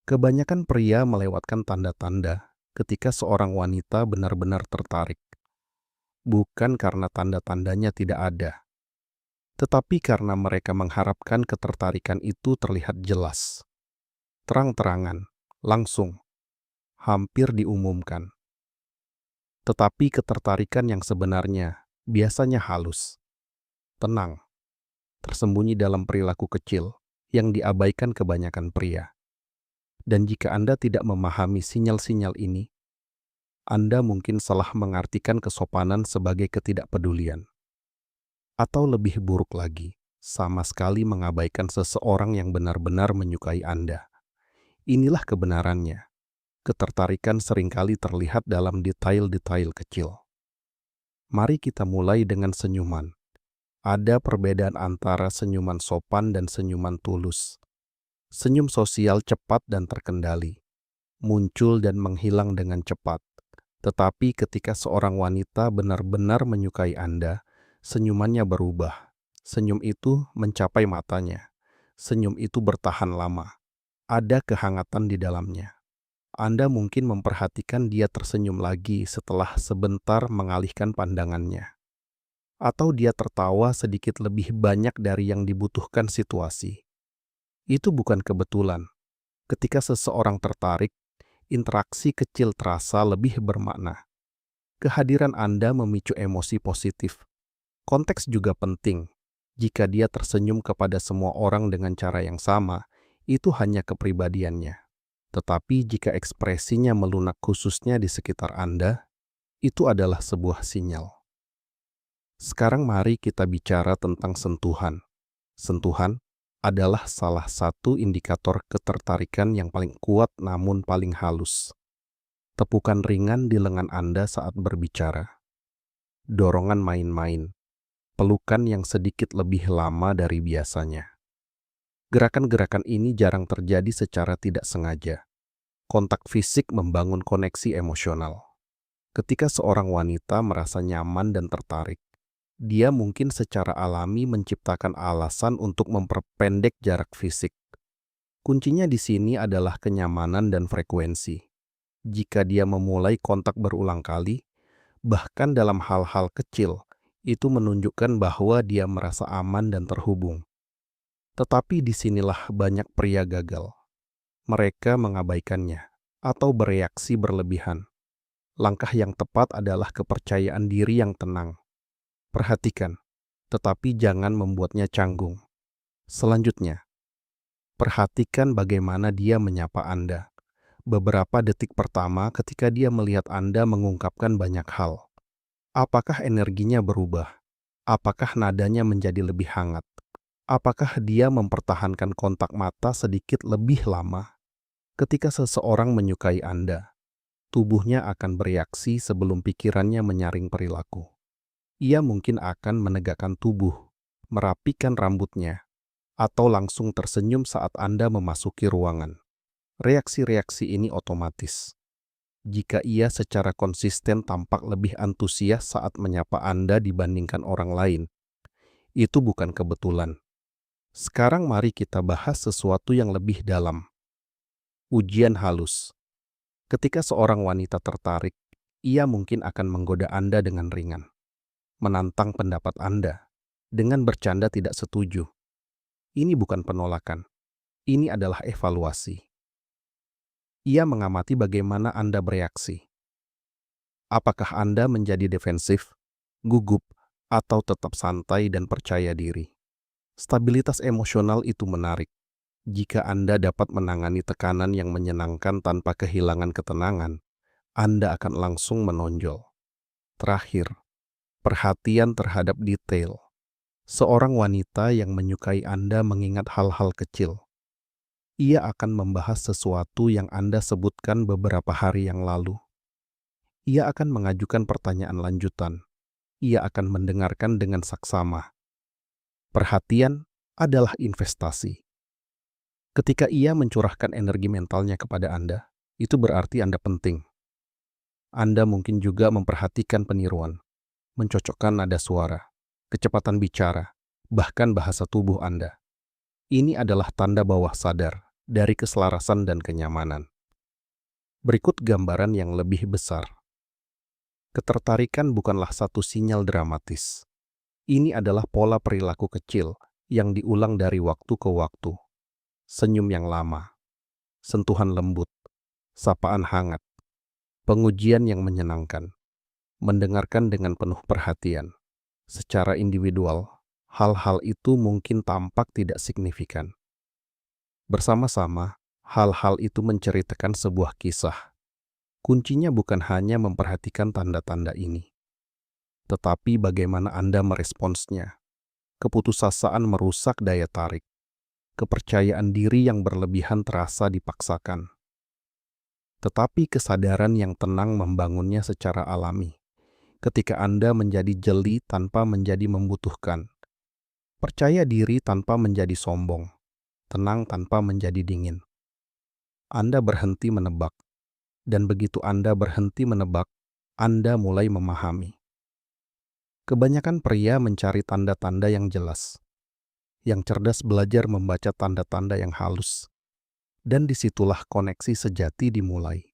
Kebanyakan pria melewatkan tanda-tanda ketika seorang wanita benar-benar tertarik, bukan karena tanda-tandanya tidak ada, tetapi karena mereka mengharapkan ketertarikan itu terlihat jelas, terang-terangan, langsung, hampir diumumkan. Tetapi ketertarikan yang sebenarnya biasanya halus, tenang, tersembunyi dalam perilaku kecil yang diabaikan kebanyakan pria. Dan jika Anda tidak memahami sinyal-sinyal ini, Anda mungkin salah mengartikan kesopanan sebagai ketidakpedulian. Atau lebih buruk lagi, sama sekali mengabaikan seseorang yang benar-benar menyukai Anda. Inilah kebenarannya. Ketertarikan seringkali terlihat dalam detail-detail kecil. Mari kita mulai dengan senyuman. Ada perbedaan antara senyuman sopan dan senyuman tulus. Senyum sosial cepat dan terkendali, muncul dan menghilang dengan cepat. Tetapi ketika seorang wanita benar-benar menyukai Anda, senyumannya berubah. Senyum itu mencapai matanya. Senyum itu bertahan lama. Ada kehangatan di dalamnya. Anda mungkin memperhatikan dia tersenyum lagi setelah sebentar mengalihkan pandangannya. Atau dia tertawa sedikit lebih banyak dari yang dibutuhkan situasi. Itu bukan kebetulan. Ketika seseorang tertarik, interaksi kecil terasa lebih bermakna. Kehadiran Anda memicu emosi positif. Konteks juga penting. Jika dia tersenyum kepada semua orang dengan cara yang sama, itu hanya kepribadiannya. Tetapi jika ekspresinya melunak khususnya di sekitar Anda, itu adalah sebuah sinyal. Sekarang mari kita bicara tentang sentuhan. Sentuhan adalah salah satu indikator ketertarikan yang paling kuat namun paling halus. Tepukan ringan di lengan Anda saat berbicara. Dorongan main-main. Pelukan yang sedikit lebih lama dari biasanya. Gerakan-gerakan ini jarang terjadi secara tidak sengaja. Kontak fisik membangun koneksi emosional. Ketika seorang wanita merasa nyaman dan tertarik, dia mungkin secara alami menciptakan alasan untuk memperpendek jarak fisik. Kuncinya di sini adalah kenyamanan dan frekuensi. Jika dia memulai kontak berulang kali, bahkan dalam hal-hal kecil, itu menunjukkan bahwa dia merasa aman dan terhubung. Tetapi disinilah banyak pria gagal. Mereka mengabaikannya atau bereaksi berlebihan. Langkah yang tepat adalah kepercayaan diri yang tenang. Perhatikan, tetapi jangan membuatnya canggung. Selanjutnya, perhatikan bagaimana dia menyapa Anda. Beberapa detik pertama ketika dia melihat Anda mengungkapkan banyak hal. Apakah energinya berubah? Apakah nadanya menjadi lebih hangat? Apakah dia mempertahankan kontak mata sedikit lebih lama? Ketika seseorang menyukai Anda, tubuhnya akan bereaksi sebelum pikirannya menyaring perilaku. Ia mungkin akan menegakkan tubuh, merapikan rambutnya, atau langsung tersenyum saat Anda memasuki ruangan. Reaksi-reaksi ini otomatis. Jika ia secara konsisten tampak lebih antusias saat menyapa Anda dibandingkan orang lain, itu bukan kebetulan. Sekarang mari kita bahas sesuatu yang lebih dalam. Ujian halus. Ketika seorang wanita tertarik, ia mungkin akan menggoda Anda dengan ringan. Menantang pendapat Anda dengan bercanda tidak setuju. Ini bukan penolakan. Ini adalah evaluasi. Ia mengamati bagaimana Anda bereaksi. Apakah Anda menjadi defensif, gugup, atau tetap santai dan percaya diri? Stabilitas emosional itu menarik. Jika Anda dapat menangani tekanan yang menyenangkan tanpa kehilangan ketenangan, Anda akan langsung menonjol. Terakhir, perhatian terhadap detail. Seorang wanita yang menyukai Anda mengingat hal-hal kecil. Ia akan membahas sesuatu yang Anda sebutkan beberapa hari yang lalu. Ia akan mengajukan pertanyaan lanjutan. Ia akan mendengarkan dengan saksama. Perhatian adalah investasi. Ketika ia mencurahkan energi mentalnya kepada Anda, itu berarti Anda penting. Anda mungkin juga memperhatikan peniruan, mencocokkan nada suara, kecepatan bicara, bahkan bahasa tubuh Anda. Ini adalah tanda bawah sadar dari keselarasan dan kenyamanan. Berikut gambaran yang lebih besar. Ketertarikan bukanlah satu sinyal dramatis. Ini adalah pola perilaku kecil yang diulang dari waktu ke waktu. Senyum yang lama, sentuhan lembut, sapaan hangat, pengujian yang menyenangkan, mendengarkan dengan penuh perhatian. Secara individual, hal-hal itu mungkin tampak tidak signifikan. Bersama-sama, hal-hal itu menceritakan sebuah kisah. Kuncinya bukan hanya memperhatikan tanda-tanda ini, tetapi bagaimana Anda meresponsnya. Keputusasaan merusak daya tarik. Kepercayaan diri yang berlebihan terasa dipaksakan. Tetapi kesadaran yang tenang membangunnya secara alami. Ketika Anda menjadi jeli tanpa menjadi membutuhkan. Percaya diri tanpa menjadi sombong. Tenang tanpa menjadi dingin. Anda berhenti menebak. Dan begitu Anda berhenti menebak, Anda mulai memahami. Kebanyakan pria mencari tanda-tanda yang jelas. Yang cerdas belajar membaca tanda-tanda yang halus. Dan disitulah koneksi sejati dimulai.